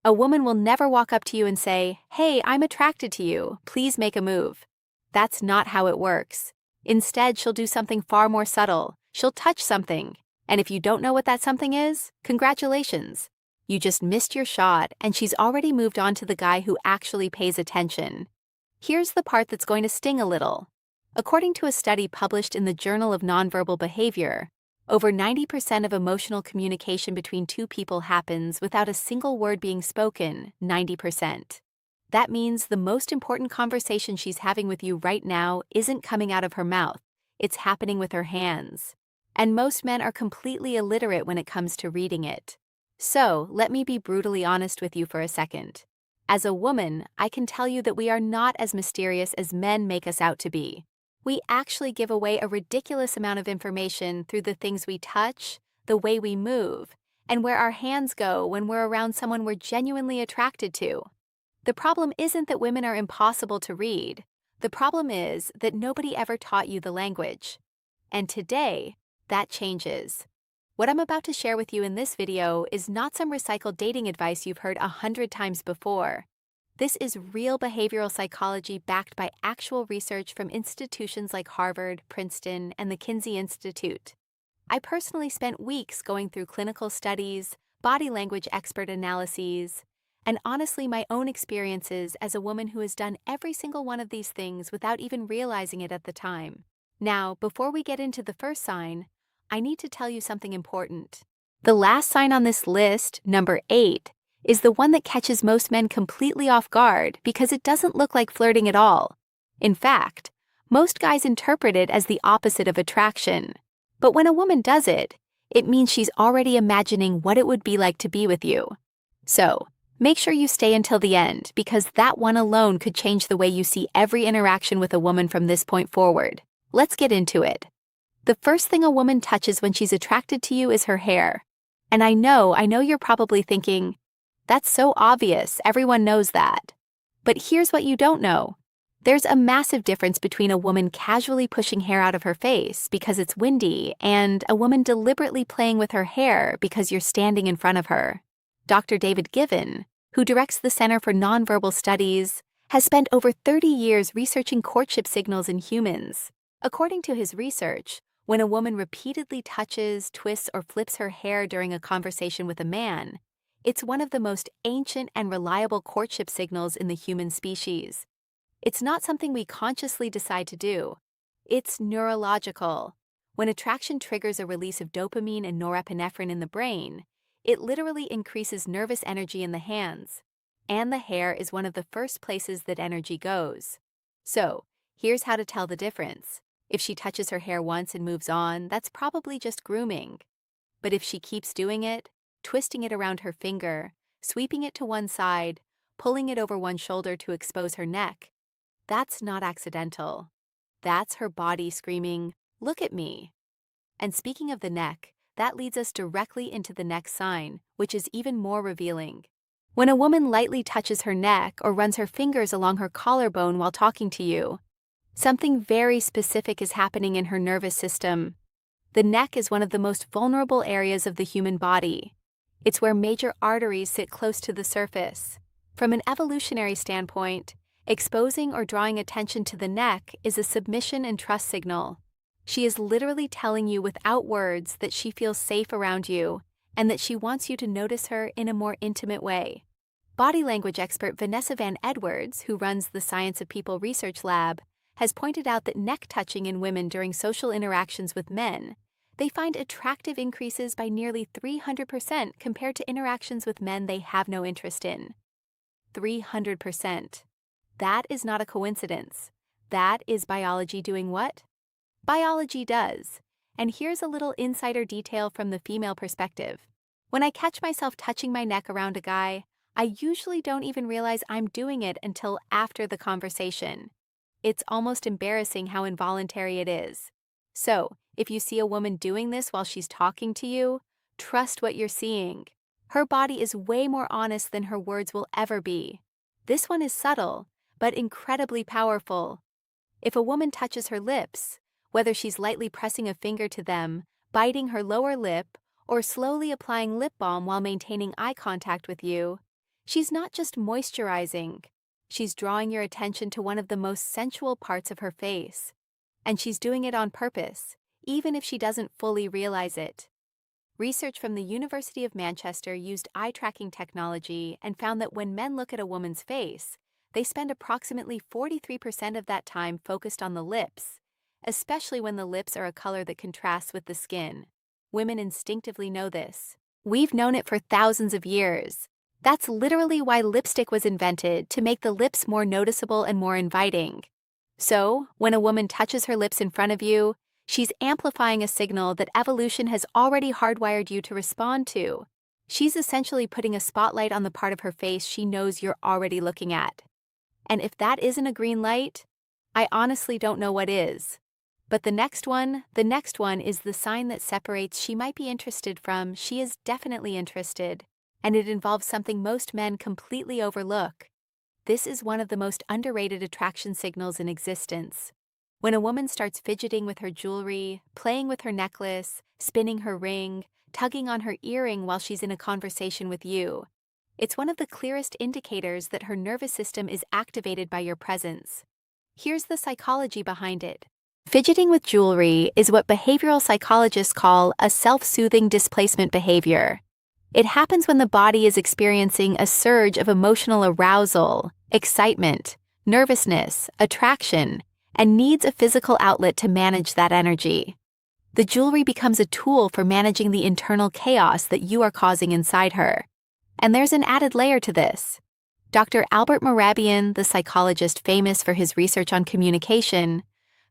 A woman will never walk up to you and say, "Hey, I'm attracted to you. Please make a move." That's not how it works. Instead, she'll do something far more subtle. She'll touch something. And if you don't know what that something is, congratulations. You just missed your shot, and she's already moved on to the guy who actually pays attention. Here's the part that's going to sting a little. According to a study published in the Journal of Nonverbal Behavior, over 90% of emotional communication between two people happens without a single word being spoken, 90%. That means the most important conversation she's having with you right now isn't coming out of her mouth, it's happening with her hands. And most men are completely illiterate when it comes to reading it. So, let me be brutally honest with you for a second. As a woman, I can tell you that we are not as mysterious as men make us out to be. We actually give away a ridiculous amount of information through the things we touch, the way we move, and where our hands go when we're around someone we're genuinely attracted to. The problem isn't that women are impossible to read. The problem is that nobody ever taught you the language. And today, that changes. What I'm about to share with you in this video is not some recycled dating advice you've heard 100 times before. This is real behavioral psychology backed by actual research from institutions like Harvard, Princeton, and the Kinsey Institute. I personally spent weeks going through clinical studies, body language expert analyses, and honestly my own experiences as a woman who has done every single one of these things without even realizing it at the time. Now, before we get into the first sign, I need to tell you something important. The last sign on this list, number 8, is the one that catches most men completely off guard because it doesn't look like flirting at all. In fact, most guys interpret it as the opposite of attraction. But when a woman does it, it means she's already imagining what it would be like to be with you. So, make sure you stay until the end because that one alone could change the way you see every interaction with a woman from this point forward. Let's get into it. The first thing a woman touches when she's attracted to you is her hair. And I know you're probably thinking, that's so obvious, everyone knows that. But here's what you don't know. There's a massive difference between a woman casually pushing hair out of her face because it's windy and a woman deliberately playing with her hair because you're standing in front of her. Dr. David Given, who directs the Center for Nonverbal Studies, has spent over 30 years researching courtship signals in humans. According to his research, when a woman repeatedly touches, twists, or flips her hair during a conversation with a man, it's one of the most ancient and reliable courtship signals in the human species. It's not something we consciously decide to do. It's neurological. When attraction triggers a release of dopamine and norepinephrine in the brain, it literally increases nervous energy in the hands. And the hair is one of the first places that energy goes. So, here's how to tell the difference. If she touches her hair once and moves on, that's probably just grooming. But if she keeps doing it, twisting it around her finger, sweeping it to one side, pulling it over one shoulder to expose her neck, that's not accidental. That's her body screaming, "Look at me." And speaking of the neck, that leads us directly into the next sign, which is even more revealing. When a woman lightly touches her neck or runs her fingers along her collarbone while talking to you, something very specific is happening in her nervous system. The neck is one of the most vulnerable areas of the human body. It's where major arteries sit close to the surface. From an evolutionary standpoint, exposing or drawing attention to the neck is a submission and trust signal. She is literally telling you without words that she feels safe around you and that she wants you to notice her in a more intimate way. Body language expert Vanessa Van Edwards, who runs the Science of People Research Lab, has pointed out that neck touching in women during social interactions with men, they find attractive increases by nearly 300% compared to interactions with men they have no interest in. 300%. That is not a coincidence. That is biology doing what? Biology does. And here's a little insider detail from the female perspective. When I catch myself touching my neck around a guy, I usually don't even realize I'm doing it until after the conversation. It's almost embarrassing how involuntary it is. So, if you see a woman doing this while she's talking to you, trust what you're seeing. Her body is way more honest than her words will ever be. This one is subtle, but incredibly powerful. If a woman touches her lips, whether she's lightly pressing a finger to them, biting her lower lip, or slowly applying lip balm while maintaining eye contact with you, She's not just moisturizing. She's drawing your attention to one of the most sensual parts of her face. And she's doing it on purpose, even if she doesn't fully realize it. Research from the University of Manchester used eye-tracking technology and found that when men look at a woman's face, they spend approximately 43% of that time focused on the lips, especially when the lips are a color that contrasts with the skin. Women instinctively know this. We've known it for thousands of years. That's literally why lipstick was invented, to make the lips more noticeable and more inviting. So, when a woman touches her lips in front of you, she's amplifying a signal that evolution has already hardwired you to respond to. She's essentially putting a spotlight on the part of her face she knows you're already looking at. And if that isn't a green light, I honestly don't know what is. But the next one is the sign that separates she might be interested from she is definitely interested, and it involves something most men completely overlook. This is one of the most underrated attraction signals in existence. When a woman starts fidgeting with her jewelry, playing with her necklace, spinning her ring, tugging on her earring while she's in a conversation with you, it's one of the clearest indicators that her nervous system is activated by your presence. Here's the psychology behind it. Fidgeting with jewelry is what behavioral psychologists call a self-soothing displacement behavior. It happens when the body is experiencing a surge of emotional arousal, excitement, nervousness, attraction, and needs a physical outlet to manage that energy. The jewelry becomes a tool for managing the internal chaos that you are causing inside her. And there's an added layer to this. Dr. Albert Mehrabian, the psychologist famous for his research on communication,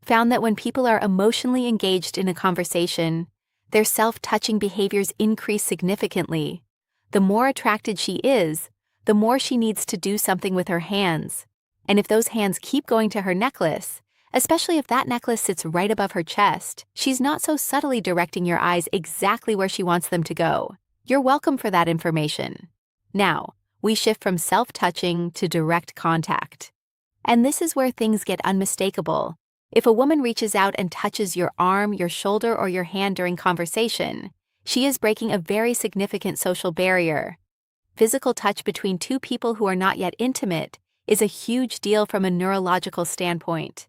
found that when people are emotionally engaged in a conversation, their self-touching behaviors increase significantly. The more attracted she is, the more she needs to do something with her hands. And if those hands keep going to her necklace, especially if that necklace sits right above her chest, she's not so subtly directing your eyes exactly where she wants them to go. You're welcome for that information. Now, we shift from self-touching to direct contact. And this is where things get unmistakable. If a woman reaches out and touches your arm, your shoulder, or your hand during conversation, she is breaking a very significant social barrier. Physical touch between two people who are not yet intimate is a huge deal from a neurological standpoint.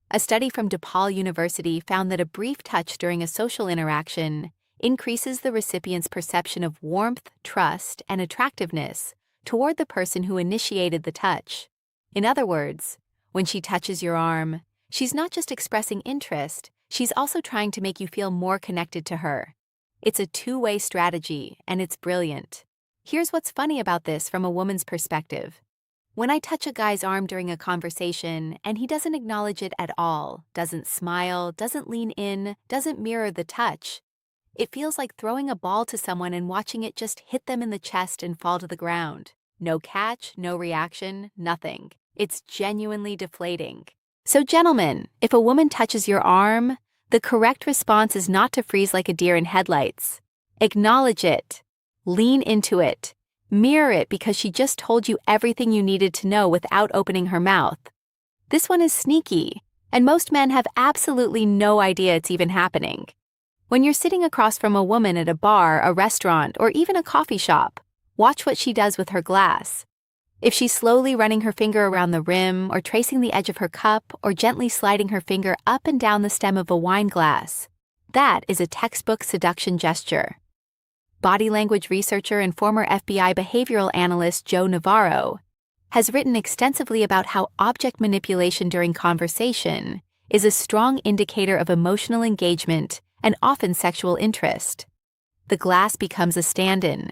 A study from DePaul University found that a brief touch during a social interaction increases the recipient's perception of warmth, trust, and attractiveness toward the person who initiated the touch. In other words, when she touches your arm, she's not just expressing interest, she's also trying to make you feel more connected to her. It's a two-way strategy, and it's brilliant. Here's what's funny about this from a woman's perspective. When I touch a guy's arm during a conversation and he doesn't acknowledge it at all, doesn't smile, doesn't lean in, doesn't mirror the touch, it feels like throwing a ball to someone and watching it just hit them in the chest and fall to the ground. No catch, no reaction, nothing. It's genuinely deflating. So gentlemen, if a woman touches your arm, the correct response is not to freeze like a deer in headlights. Acknowledge it. Lean into it. Mirror it because she just told you everything you needed to know without opening her mouth. This one is sneaky, and most men have absolutely no idea it's even happening. When you're sitting across from a woman at a bar, a restaurant, or even a coffee shop, watch what she does with her glass. If she's slowly running her finger around the rim, or tracing the edge of her cup, or gently sliding her finger up and down the stem of a wine glass, that is a textbook seduction gesture. Body language researcher and former FBI behavioral analyst Joe Navarro has written extensively about how object manipulation during conversation is a strong indicator of emotional engagement and often sexual interest. The glass becomes a stand-in.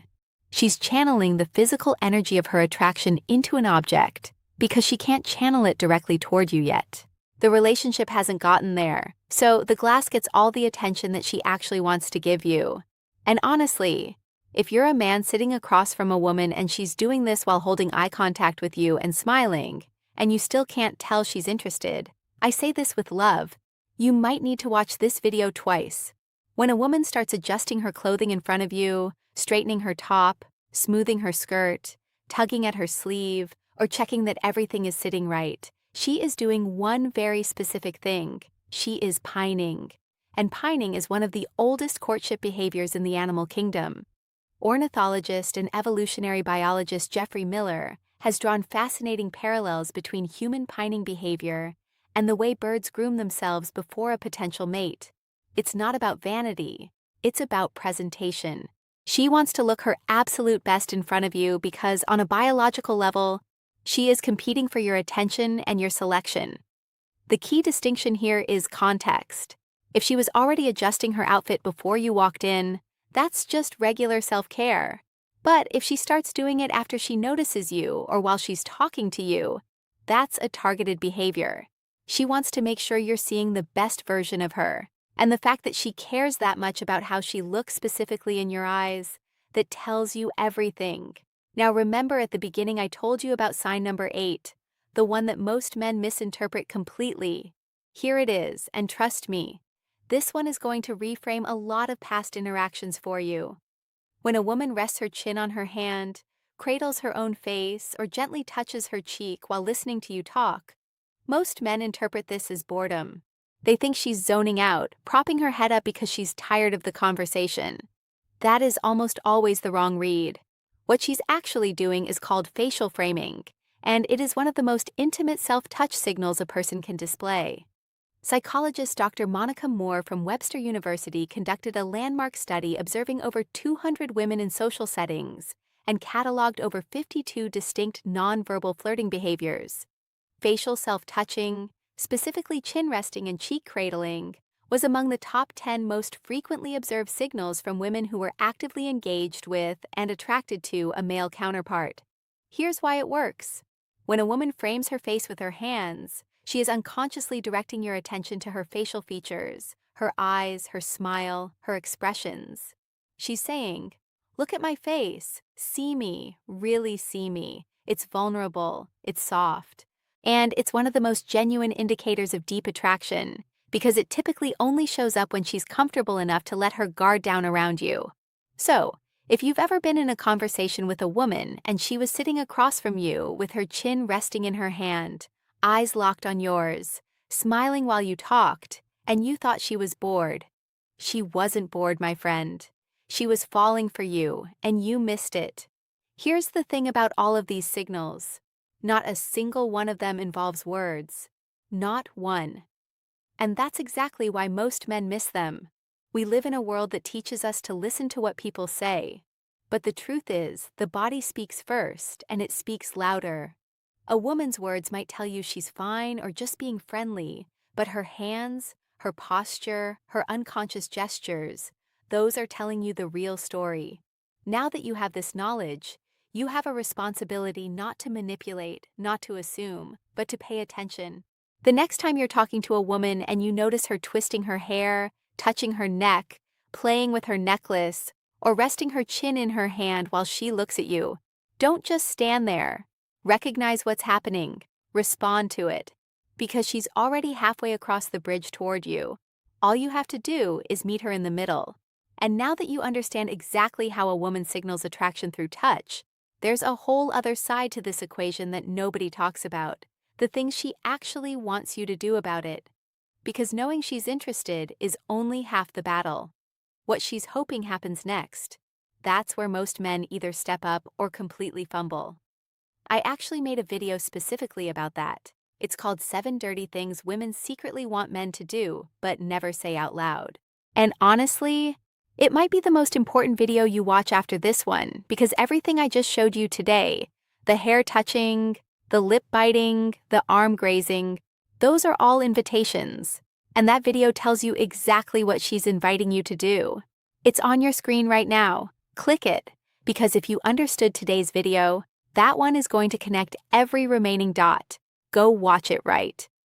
She's channeling the physical energy of her attraction into an object because she can't channel it directly toward you yet. The relationship hasn't gotten there, so the glass gets all the attention that she actually wants to give you. And honestly, if you're a man sitting across from a woman and she's doing this while holding eye contact with you and smiling, and you still can't tell she's interested, I say this with love, you might need to watch this video twice. When a woman starts adjusting her clothing in front of you, straightening her top, smoothing her skirt, tugging at her sleeve, or checking that everything is sitting right, she is doing one very specific thing. She is pining. And pining is one of the oldest courtship behaviors in the animal kingdom. Ornithologist and evolutionary biologist Jeffrey Miller has drawn fascinating parallels between human pining behavior and the way birds groom themselves before a potential mate. It's not about vanity, it's about presentation. She wants to look her absolute best in front of you because, on a biological level, she is competing for your attention and your selection. The key distinction here is context. If she was already adjusting her outfit before you walked in, that's just regular self-care. But if she starts doing it after she notices you or while she's talking to you, that's a targeted behavior. She wants to make sure you're seeing the best version of her. And the fact that she cares that much about how she looks specifically in your eyes, that tells you everything. Now remember, at the beginning I told you about sign number 8, the one that most men misinterpret completely. Here it is, and trust me, this one is going to reframe a lot of past interactions for you. When a woman rests her chin on her hand, cradles her own face, or gently touches her cheek while listening to you talk, most men interpret this as boredom. They think she's zoning out, propping her head up because she's tired of the conversation. That is almost always the wrong read. What she's actually doing is called facial framing, and it is one of the most intimate self-touch signals a person can display. Psychologist Dr. Monica Moore from Webster University conducted a landmark study observing over 200 women in social settings and cataloged over 52 distinct nonverbal flirting behaviors. Facial self-touching, specifically chin resting and cheek cradling, was among the top 10 most frequently observed signals from women who were actively engaged with and attracted to a male counterpart. Here's why it works. When a woman frames her face with her hands, she is unconsciously directing your attention to her facial features, her eyes, her smile, her expressions. She's saying, "Look at my face, see me, really see me. It's vulnerable, it's soft." And it's one of the most genuine indicators of deep attraction, because it typically only shows up when she's comfortable enough to let her guard down around you. So, if you've ever been in a conversation with a woman and she was sitting across from you with her chin resting in her hand, eyes locked on yours, smiling while you talked, and you thought she was bored, she wasn't bored, my friend. She was falling for you, and you missed it. Here's the thing about all of these signals. Not a single one of them involves words. Not one. And that's exactly why most men miss them. We live in a world that teaches us to listen to what people say. But the truth is, the body speaks first, and it speaks louder. A woman's words might tell you she's fine or just being friendly, but her hands, her posture, her unconscious gestures, those are telling you the real story. Now that you have this knowledge, you have a responsibility not to manipulate, not to assume, but to pay attention. The next time you're talking to a woman and you notice her twisting her hair, touching her neck, playing with her necklace, or resting her chin in her hand while she looks at you, don't just stand there. Recognize what's happening. Respond to it. Because she's already halfway across the bridge toward you. All you have to do is meet her in the middle. And now that you understand exactly how a woman signals attraction through touch, there's a whole other side to this equation that nobody talks about. The things she actually wants you to do about it. Because knowing she's interested is only half the battle. What she's hoping happens next. That's where most men either step up or completely fumble. I actually made a video specifically about that. It's called 7 Dirty Things Women Secretly Want Men to Do, but Never Say Out Loud. And honestly, it might be the most important video you watch after this one, because everything I just showed you today, the hair touching, the lip biting, the arm grazing, those are all invitations. And that video tells you exactly what she's inviting you to do. It's on your screen right now. Click it, because if you understood today's video, that one is going to connect every remaining dot. Go watch it right.